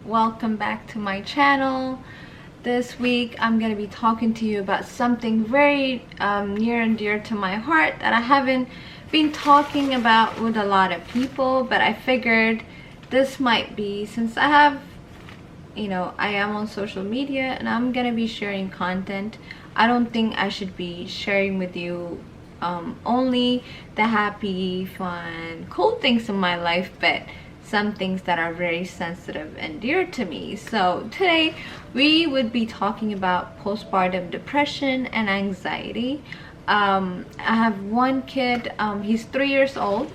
welcome back to my channel. This week I'm going to be talking to you about something very near and dear to my heart that I haven't been talking about with a lot of people, but I figured this might be, since I have, I am on social media and I'm going to be sharing content. I don't think I should be sharing with you only the happy, fun, cool things in my life, but some things that are very sensitive and dear to me. So today we would be talking about postpartum depression and anxiety. I have one kid, he's 3 years old,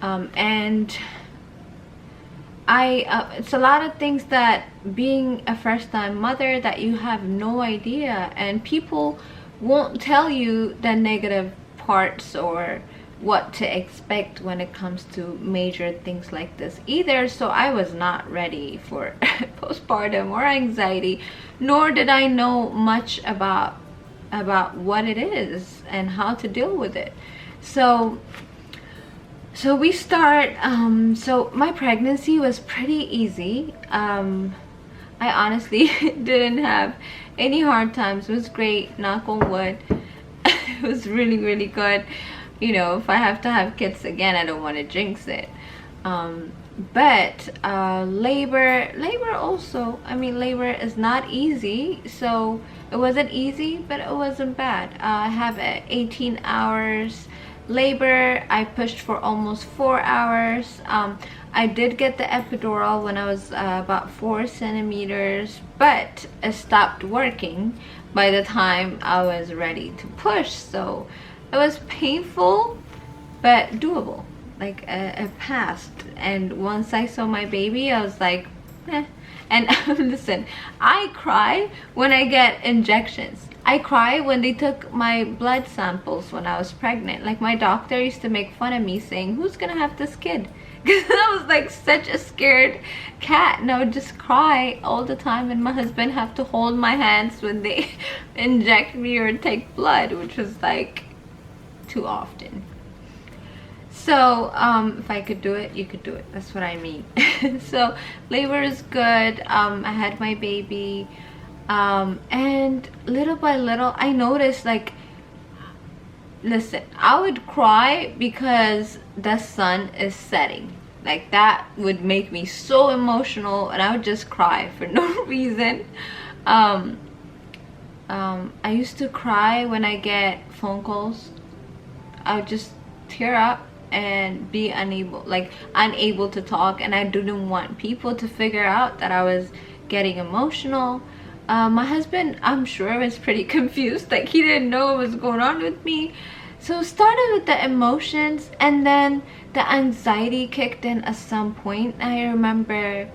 and it's a lot of things that being a first-time mother that you have no idea, and people won't tell you the negative parts or what to expect when it comes to major things like this either. So I was not ready for postpartum or anxiety, nor did I know much about what it is and how to deal with it. So we start, so my pregnancy was pretty easy. I honestly didn't have any hard times. It was great, knock on wood. It was really good. If I have to have kids again, I don't want to jinx it. But labor also, labor is not easy. So it wasn't easy, but it wasn't bad. I have 18 hours labor. I pushed for almost 4 hours. I did get the epidural when I was about 4 centimeters, but it stopped working by the time I was ready to push. So it was painful, but doable. Like it passed. And once I saw my baby, I was like, eh. And listen, I cry when I get injections. I cry when they took my blood samples when I was pregnant. Like, my doctor used to make fun of me saying, who's gonna have this kid? Because I was like such a scared cat, and I would just cry all the time, and my husband have to hold my hands when they inject me or take blood, which was like too often. So if I could do it, you could do it. That's what I mean. So labor is good. I had my baby, and little by little I noticed, like, listen, I would cry because the sun is setting. Like, that would make me so emotional, and I would just cry for no reason. I used to cry when I get phone calls. I would just tear up and be unable to talk, and I didn't want people to figure out that I was getting emotional. My husband, I'm sure, was pretty confused. Like, he didn't know what was going on with me. So it started with the emotions, and then the anxiety kicked in at some point. I remember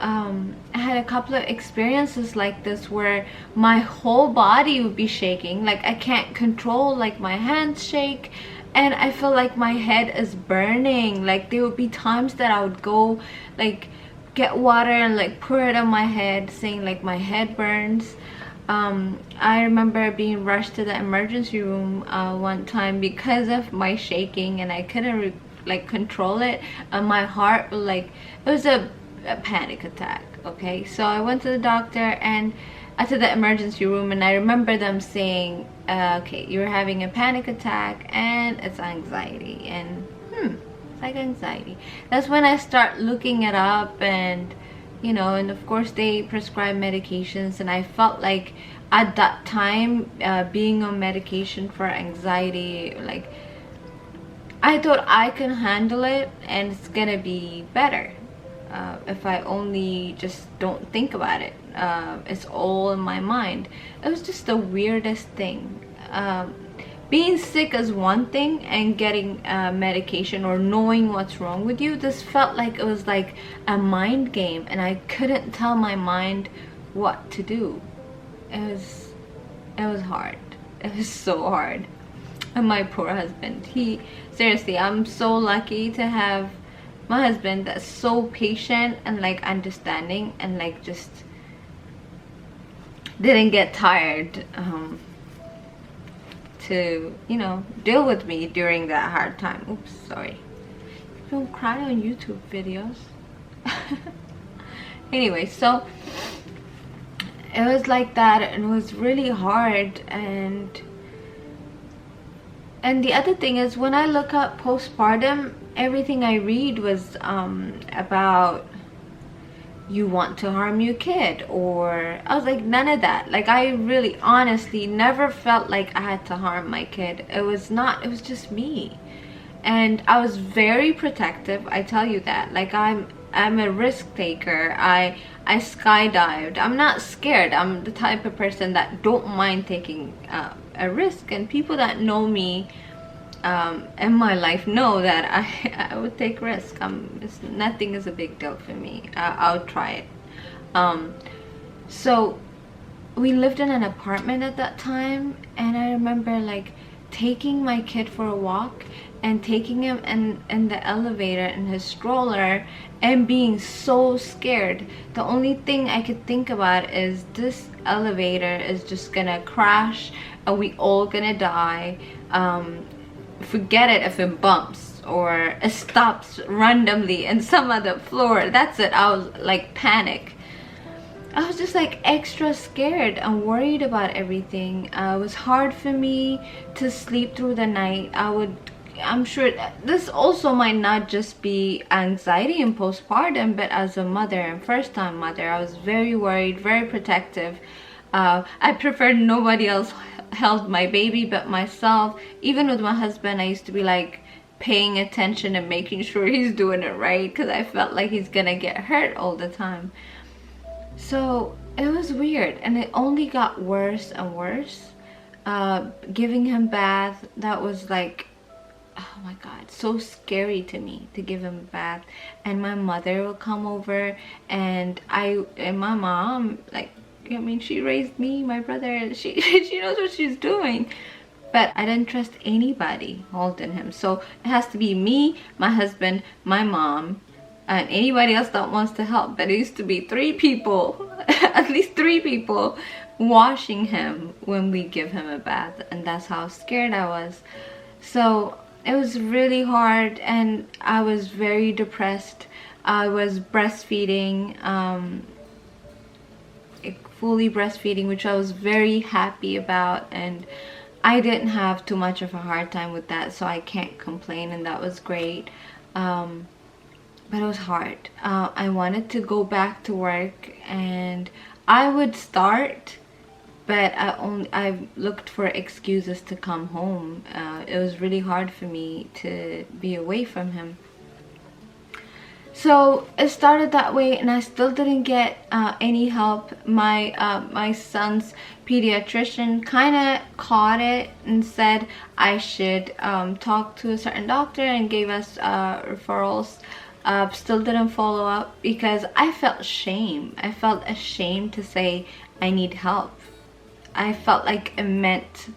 I had a couple of experiences like this where my whole body would be shaking. Like, I can't control, like, my hands shake, and I feel like my head is burning. Like, there would be times that I would go, like, get water and, like, pour it on my head, saying, like, my head burns. I remember being rushed to the emergency room one time because of my shaking, and I couldn't control it. My heart, like, it was a panic attack. Okay, so I went to the doctor and to the emergency room, and I remember them saying, okay, you're having a panic attack and it's anxiety. And it's like anxiety. That's when I start looking it up, and and of course they prescribe medications, and I felt like at that time, being on medication for anxiety, like, I thought I can handle it and it's gonna be better if I only just don't think about it. It's all in my mind. It was just the weirdest thing. Being sick is one thing, and getting medication or knowing what's wrong with you, this felt like it was like a mind game, and I couldn't tell my mind what to do. It was hard. It was so hard. And my poor husband, seriously, I'm so lucky to have my husband that's so patient and, like, understanding, and, like, just didn't get tired to deal with me during that hard time. Oops, sorry. Don't cry on YouTube videos. Anyway, so it was like that, and it was really hard. And the other thing is, when I look up postpartum, everything I read was about you want to harm your kid, or I was like, none of that. Like, I really honestly never felt like I had to harm my kid. It was not, it was just me. And I was very protective, I tell you that. Like, I'm a risk taker. I skydived. I'm not scared. I'm the type of person that don't mind taking a risk, and people that know me in my life know that I would take risk. Nothing is a big deal for me. I'll try it. So we lived in an apartment at that time, and I remember like taking my kid for a walk and taking him in the elevator in his stroller and being so scared. The only thing I could think about is this elevator is just gonna crash and we all gonna die. Forget it if it bumps or it stops randomly in some other floor. That's it. I was like panic. I was just like extra scared and worried about everything. It was hard for me to sleep through the night. I'm sure this also might not just be anxiety and postpartum, but as a mother and first time mother, I was very worried, very protective. I preferred nobody else held my baby but myself. Even with my husband, I used to be like paying attention and making sure he's doing it right, because I felt like he's gonna get hurt all the time. So it was weird, and it only got worse and worse. Giving him bath, that was like, oh my god, so scary to me to give him a bath. And my mother will come over, and my mom, like, I mean, she raised me, my brother, she she knows what she's doing. But I didn't trust anybody holding him. So it has to be me, my husband, my mom, and anybody else that wants to help. But it used to be 3 people, at least 3 people washing him when we give him a bath. And that's how scared I was. So it was really hard, and I was very depressed. I was breastfeeding, fully breastfeeding, which I was very happy about, and I didn't have too much of a hard time with that, so I can't complain, and that was great. But it was hard. I wanted to go back to work, and I would start, but I looked for excuses to come home. It was really hard for me to be away from him. So it started that way, and I still didn't get any help. My son's pediatrician kind of caught it and said I should talk to a certain doctor, and gave us referrals. Still didn't follow up because I felt shame. I felt ashamed to say I need help. I felt like it meant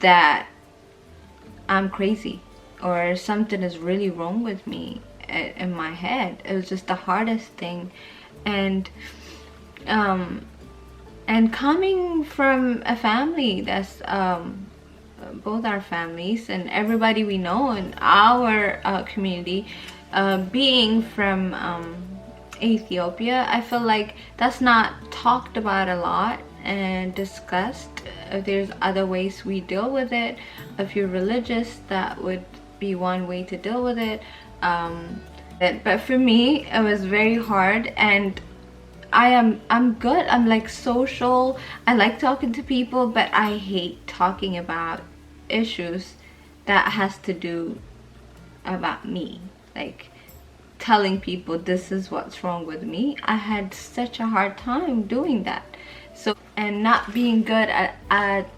that I'm crazy or something is really wrong with me in my head. It was just the hardest thing. And coming from a family that's both our families and everybody we know in our community, being from Ethiopia, I feel like that's not talked about a lot and discussed. There's other ways we deal with it. If you're religious, that would be one way to deal with it. But for me, it was very hard, and I'm good. I'm like social. I like talking to people, but I hate talking about issues that has to do about me. Like telling people this is what's wrong with me. I had such a hard time doing that. So, and not being good at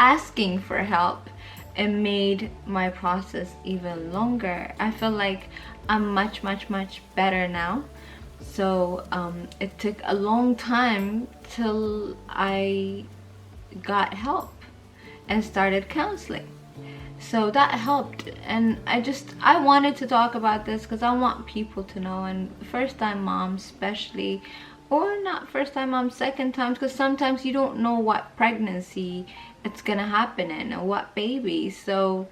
asking for help, it made my process even longer. I feel like I'm much better now. So it took a long time till I got help and started counseling. So that helped, and I wanted to talk about this because I want people to know, and first time moms especially, or not first time moms, second times, because sometimes you don't know what pregnancy it's gonna happen in or what baby. So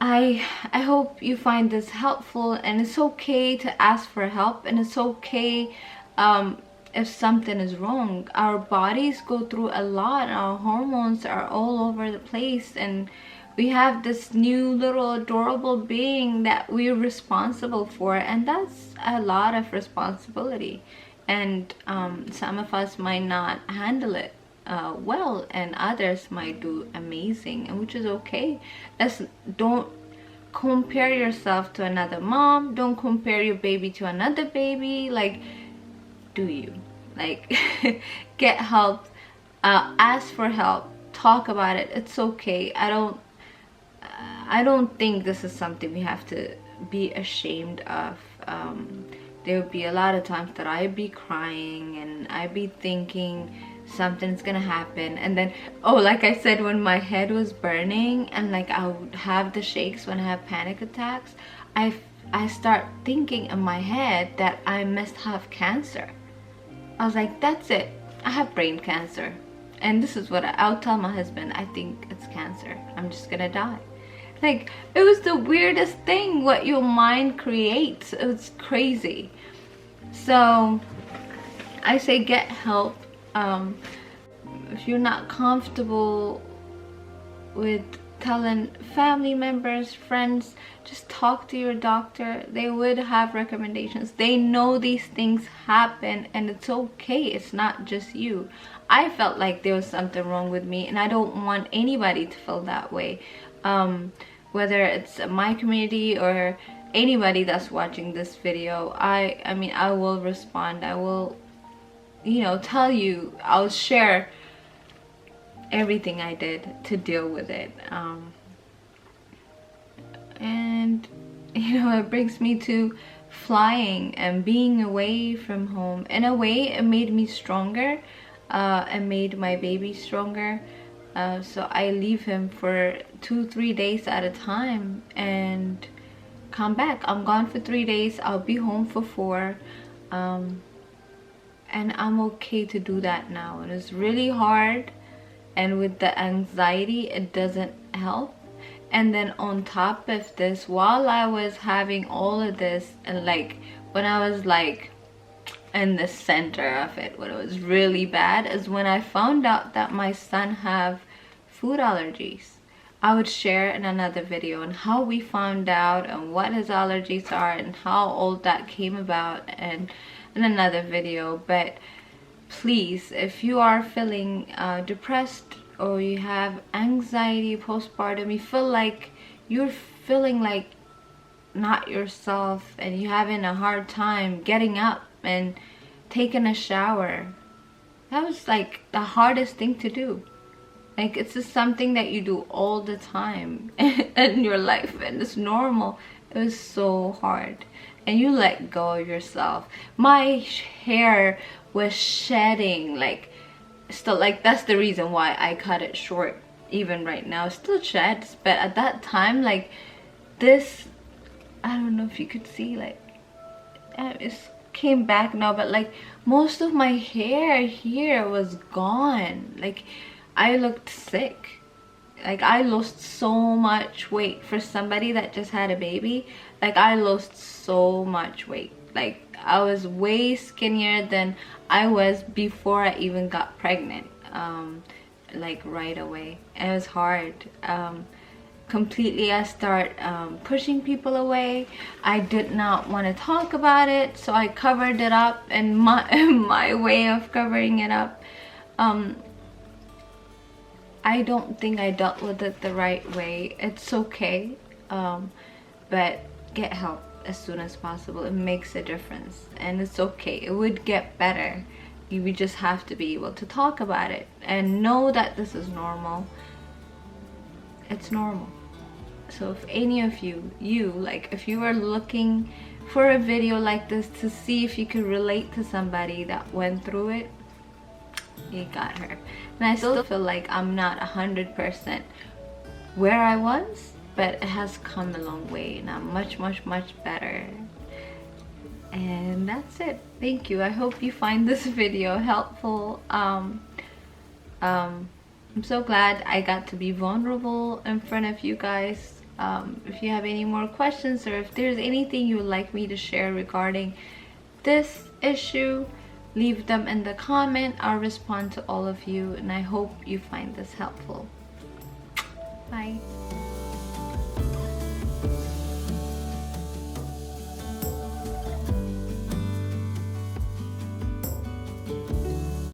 I hope you find this helpful, and it's okay to ask for help, and it's okay if something is wrong. Our bodies go through a lot. Our hormones are all over the place, and we have this new little adorable being that we're responsible for, and that's a lot of responsibility. And some of us might not handle it well, and others might do amazing, and which is okay. Don't compare yourself to another mom. Don't compare your baby to another baby. Like, do you, like, get help, ask for help, talk about it. It's okay. I don't think this is something we have to be ashamed of. There would be a lot of times that I'd be crying and I'd be thinking something's gonna happen, and then, oh, like I said, when my head was burning and like I would have the shakes when I have panic attacks, I start thinking in my head that I must have cancer. I was like, that's it, I have brain cancer. And this is what I'll tell my husband, I think it's cancer, I'm just gonna die. Like, it was the weirdest thing what your mind creates. It was crazy. So I say get help. If you're not comfortable with telling family members, friends, just talk to your doctor. They would have recommendations. They know these things happen, and it's okay. It's not just you. I felt like there was something wrong with me, and I don't want anybody to feel that way. Whether it's my community or anybody that's watching this video, I mean, I will respond. I will, tell you, I'll share everything I did to deal with it. And it brings me to flying and being away from home. In a way, it made me stronger. It made my baby stronger. So I leave him for 2-3 days at a time and come back. I'm gone for 3 days. I'll be home for 4. And I'm okay to do that now. It is really hard, and with the anxiety, it doesn't help. And then on top of this, while I was having all of this, and like when I was like in the center of it, when it was really bad, is when I found out that my son have food allergies. I would share in another video on how we found out and what his allergies are and how all that came about, and in another video. But please, if you are feeling depressed, or you have anxiety postpartum, you feel like you're feeling like not yourself, and you're having a hard time getting up and taking a shower, that was like the hardest thing to do. Like, it's just something that you do all the time in your life, and it's normal. It was so hard, and you let go of yourself. My hair was shedding, like, still, like, that's the reason why I cut it short. Even right now, it still sheds, but at that time, like, this, I don't know if you could see, like, it came back now, but like most of my hair here was gone. Like, I looked sick. Like, I lost so much weight for somebody that just had a baby. Like, I lost so much weight. Like, I was way skinnier than I was before I even got pregnant. Like, right away. And it was hard. Completely, I start pushing people away. I did not want to talk about it, so I covered it up, and my way of covering it up, I don't think I dealt with it the right way. It's okay, but get help as soon as possible. It makes a difference, and it's okay. It would get better. You would just have to be able to talk about it and know that this is normal. It's normal. So if any of you, like, if you are looking for a video like this to see if you could relate to somebody that went through it, you got her. And I still feel like I'm not 100% where I was, but it has come a long way, and I'm much better. And that's it. Thank you. I hope you find this video helpful. I'm so glad I got to be vulnerable in front of you guys. If you have any more questions, or if there's anything you would like me to share regarding this issue, leave them in the comment. I'll respond to all of you, and I hope you find this helpful. Bye.